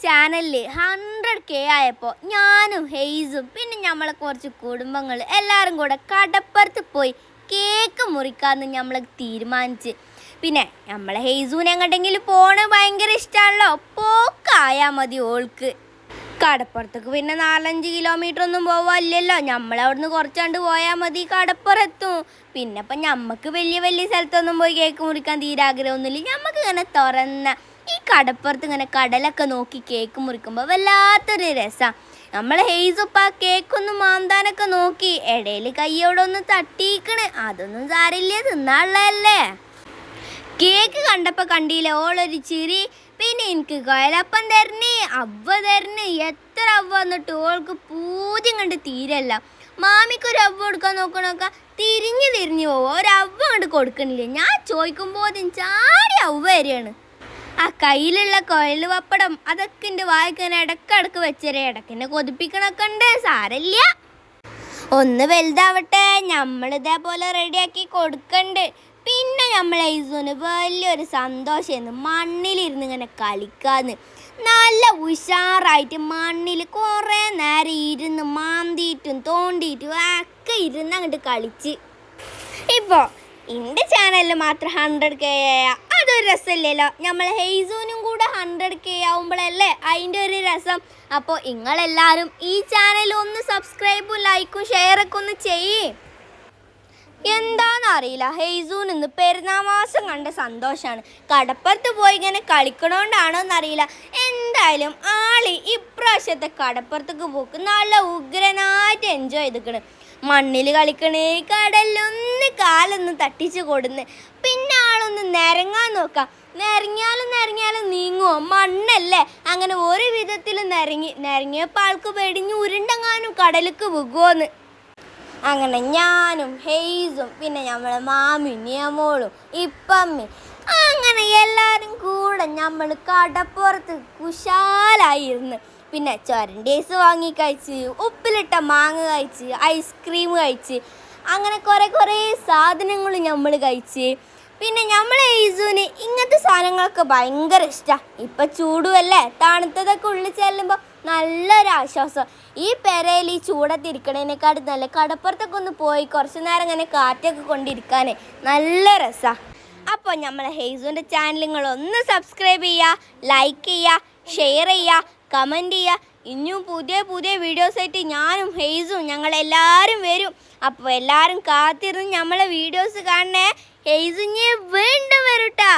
ചാനലിൽ 100K ആയപ്പോൾ ഞാനും ഹെയ്സും പിന്നെ നമ്മളെ കുറച്ച് കുടുംബങ്ങൾ എല്ലാവരും കൂടെ കടപ്പുറത്ത് പോയി കേക്ക് മുറിക്കാമെന്ന് നമ്മൾ തീരുമാനിച്ച്. പിന്നെ നമ്മളെ ഹെയ്സൂന് എങ്ങോട്ടെങ്കിലും പോണ ഭയങ്കര ഇഷ്ടമാണല്ലോ, പോക്കായാൽ മതി ഓൾക്ക്. കടപ്പുറത്തേക്ക് പിന്നെ 4-5 കിലോമീറ്റർ ഒന്നും പോവാനില്ലല്ലോ, നമ്മളവിടുന്ന് കുറച്ചാണ്ട് പോയാൽ മതി കടപ്പുറത്തും. പിന്നെ ഇപ്പം നമുക്ക് വലിയ വലിയ സ്ഥലത്തൊന്നും പോയി കേക്ക് മുറിക്കാൻ തീരെ ആഗ്രഹമൊന്നുമില്ല. നമുക്ക് ഇങ്ങനെ തുറന്ന ഈ കടപ്പുറത്ത് ഇങ്ങനെ കടലൊക്കെ നോക്കി കേക്ക് മുറിക്കുമ്പോൾ വല്ലാത്തൊരു രസമാണ്. നമ്മൾ ഹെയ്സൊപ്പം ആ കേക്കൊന്ന് മാന്താനൊക്കെ നോക്കി, ഇടയിൽ കയ്യോടെ ഒന്ന് തട്ടിയിക്കണ്. അതൊന്നും സാരില്ല, തിന്നാനുള്ളതല്ലേ. കേക്ക് കണ്ടപ്പോൾ കണ്ടില്ല ഓളൊരു ചിരി. പിന്നെ എനിക്ക് കൊയലപ്പം തരണേ, അവ തരണേ, എത്ര അവ വന്നിട്ട് ഓൾക്ക് പൂജ്യം കണ്ട് തീരല്ല. മാമിക്കൊരു അവ കൊടുക്കാൻ നോക്കണോക്ക തിരിഞ്ഞു പോവും, ഒരവ കണ്ട് കൊടുക്കണില്ല. ഞാൻ ചോദിക്കുമ്പോൾ ചാടി അവ വരികയാണ്. ആ കയ്യിലുള്ള കൊയൽ പപ്പടം അതൊക്കെ എൻ്റെ വായിക്കാൻ ഇടക്കിടക്ക് വെച്ചേരെ, ഇടക്കെന്നെ കൊതിപ്പിക്കണൊക്കെ ഉണ്ട്, സാരല്ല. ഒന്ന് വലുതാവട്ടെ, നമ്മളിതേപോലെ റെഡിയാക്കി കൊടുക്കണ്ട്. പിന്നെ നമ്മൾ ഹെയ്സൂന് വലിയൊരു സന്തോഷമായിരുന്നു മണ്ണിലിരുന്ന് ഇങ്ങനെ കളിക്കാന്ന്. നല്ല ഉഷാറായിട്ട് മണ്ണിൽ കുറേ നേരം ഇരുന്ന് മാന്തിയിട്ടും തോണ്ടിയിട്ടും ഒക്കെ ഇരുന്ന് അങ്ങോട്ട് കളിച്ച്. ഇപ്പോൾ എൻ്റെ ചാനലിൽ മാത്രം 100K അതൊരു രസമില്ലല്ലോ, നമ്മൾ ഹെയ്സൂനും കൂടെ 100K ആവുമ്പോഴല്ലേ അതിൻ്റെ ഒരു രസം. അപ്പോൾ നിങ്ങളെല്ലാവരും ഈ ചാനൽ ഒന്ന് സബ്സ്ക്രൈബും ലൈക്കും ഷെയറൊക്കെ ഒന്ന് ചെയ്യേ. എന്താണെന്നറിയില്ല, ഹെയ്സൂന് ഇന്ന് പെരുന്നാമാസം കണ്ട സന്തോഷമാണ്. കടപ്പുറത്ത് പോയി ഇങ്ങനെ കളിക്കണോണ്ടാണോ എന്നറിയില്ല, എന്തായാലും ആളി ഇപ്രാവശ്യത്തെ കടപ്പുറത്തേക്ക് പോക്ക് നല്ല ഉഗ്രനായിട്ട് എൻജോയ് ചെയ്തിക്കണ്. മണ്ണിൽ കളിക്കണേ, കടലിലൊന്ന് കാലൊന്ന് തട്ടിച്ച് കൊടുന്ന്, പിന്നെ ആളൊന്ന് നിരങ്ങാൻ നോക്കാം. നിരങ്ങിയാലും നീങ്ങുമോ, മണ്ണല്ലേ. അങ്ങനെ ഒരു വിധത്തിൽ നിരങ്ങിയപ്പോൾ ആൾക്ക് വെടിഞ്ഞ് ഉരുണ്ടെങ്ങാനും കടലിക്ക് വീകുമോന്ന്. അങ്ങനെ ഞാനും ഹെയ്സും പിന്നെ നമ്മളെ മാമിയും നിയമോളും ഇപ്പമ്മയും അങ്ങനെ എല്ലാവരും കൂടെ നമ്മൾ കടപ്പുറത്ത് കുശാലായിരുന്നു. പിന്നെ ചൊരണ്ടേസ് വാങ്ങി കഴിച്ച്, ഉപ്പിലിട്ട മാങ്ങ കഴിച്ച്, ഐസ്ക്രീം കഴിച്ച്, അങ്ങനെ കുറേ സാധനങ്ങൾ നമ്മൾ കഴിച്ച്. പിന്നെ നമ്മളെ ഹെയ്സൂന് ഇങ്ങനത്തെ സാധനങ്ങളൊക്കെ ഭയങ്കര ഇഷ്ടമാണ്. ഇപ്പം ചൂടുമല്ലേ, തണുത്തതൊക്കെ ഉള്ളിൽ ചെല്ലുമ്പോൾ നല്ലൊരു ആശ്വാസം. ഈ പെരയിൽ ഈ ചൂടത്തിരിക്കണതിനേക്കാളും നല്ല കടപ്പുറത്തൊക്കെ ഒന്ന് പോയി കുറച്ച് നേരം ഇങ്ങനെ കാറ്റൊക്കെ കൊണ്ടിരിക്കാൻ നല്ല രസമാണ്. അപ്പോൾ നമ്മളെ ഹെയ്സൂൻ്റെ ചാനൽ നിങ്ങളൊന്ന് സബ്സ്ക്രൈബ് ചെയ്യുക, ലൈക്ക് ചെയ്യുക, ഷെയർ ചെയ്യുക, കമൻറ്റ് ചെയ്യുക. ഇനിയും പുതിയ വീഡിയോസായിട്ട് ഞാനും ഹെയ്സും ഞങ്ങളെല്ലാവരും വരും. അപ്പോൾ എല്ലാവരും കാത്തിരുന്ന് നമ്മളെ വീഡിയോസ് കാണണേ. ഹെയ്സുഞ്ഞ് വീണ്ടും വരും ട്ടാ.